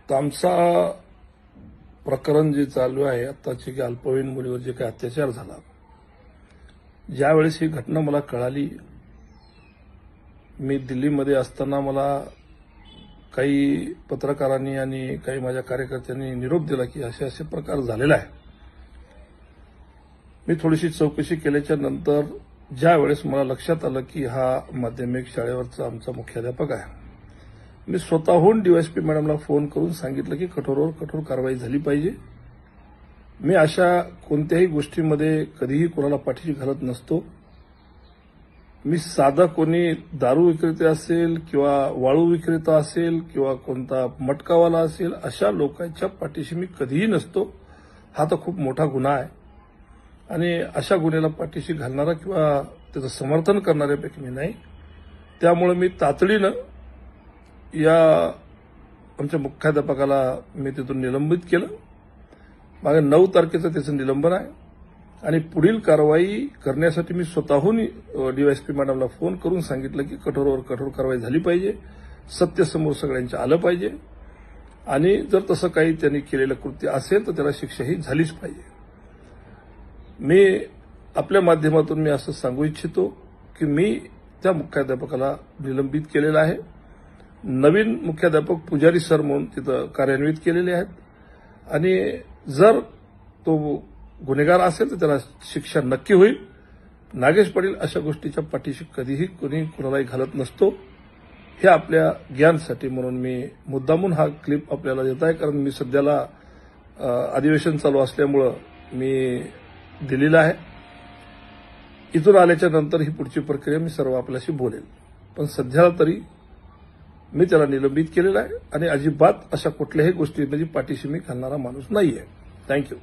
तामसा प्रकरण जे चालू आहे आताचे की अल्पवयीन मुलीवर जे काही अत्याचार झाला, ज्यावेळेस ही घटना मला कळाली, मी दिल्लीमध्ये असताना मला काही पत्रकारांनी आणि काही माझ्या कार्यकर्त्यांनी निरोप दिला की असे असे प्रकार झालेला आहे. मी थोडीशी चौकशी केल्याच्या नंतर ज्यावेळेस मला लक्षात आलं की हा माध्यमिक शाळेवरचा आमचा मुख्याध्यापक आहे, मी स्वतःहून डीवायएसपी मॅडमला फोन करून सांगितलं की कठोरावर कठोर कारवाई झाली पाहिजे. मी अशा कोणत्याही गोष्टीमध्ये कधीही कोणाला पाठीशी घालत नसतो. मी साधा कोणी दारू विक्रेते असेल किंवा वाळू विक्रेता असेल किंवा कोणता मटकावाला असेल, अशा लोकांच्या पाठीशी मी कधीही नसतो. हा तर खूप मोठा गुन्हा आहे आणि अशा गुन्ह्याला पाठीशी घालणारा किंवा त्याचं समर्थन करणाऱ्यापैकी मी नाही. त्यामुळे मी तातडीनं या आमच्या मुख्याध्यापकाला मी तिथून निलंबित केलं. मागे 9 तारखेचं त्याचं निलंबन आहे आणि पुढील कारवाई करण्यासाठी मी स्वतःहून डीवायएसपी मॅडमला फोन करून सांगितलं की कठोरावर कठोर कारवाई झाली पाहिजे, सत्य समोर सगळ्यांच्या आलं पाहिजे आणि जर तसं काही त्यांनी केलेलं कृत्य असेल तर त्याला शिक्षाही झालीच पाहिजे. मी आपल्या माध्यमातून मी असं सांगू इच्छितो की मी त्या मुख्याध्यापकाला निलंबित केलेलं आहे. नवीन मुख्याध्यापक पुजारी सर म्हणून तिथं कार्यान्वित केलेले आहेत आणि जर तो गुन्हेगार असेल तर त्याला शिक्षा नक्की होईल. नागेश पाटील अशा गोष्टीच्या पाठीशी कधीही कोणी कुणालाही घालत नसतो. हे आपल्या ज्ञानसाठी म्हणून मी मुद्दामून हा क्लिप आपल्याला देत आहे, कारण मी सध्याला अधिवेशन चालू असल्यामुळं मी दिलेला आहे. इथून आल्याच्या नंतर ही पुढची प्रक्रिया मी सर्व आपल्याशी बोलेल, पण सध्याला तरी मी त्याला निलंबित केलेलं आहे आणि अजिबात अशा कुठल्याही गोष्टीमध्ये पाठीशी मी घालणारा माणूस नाहीये. थँक्यू.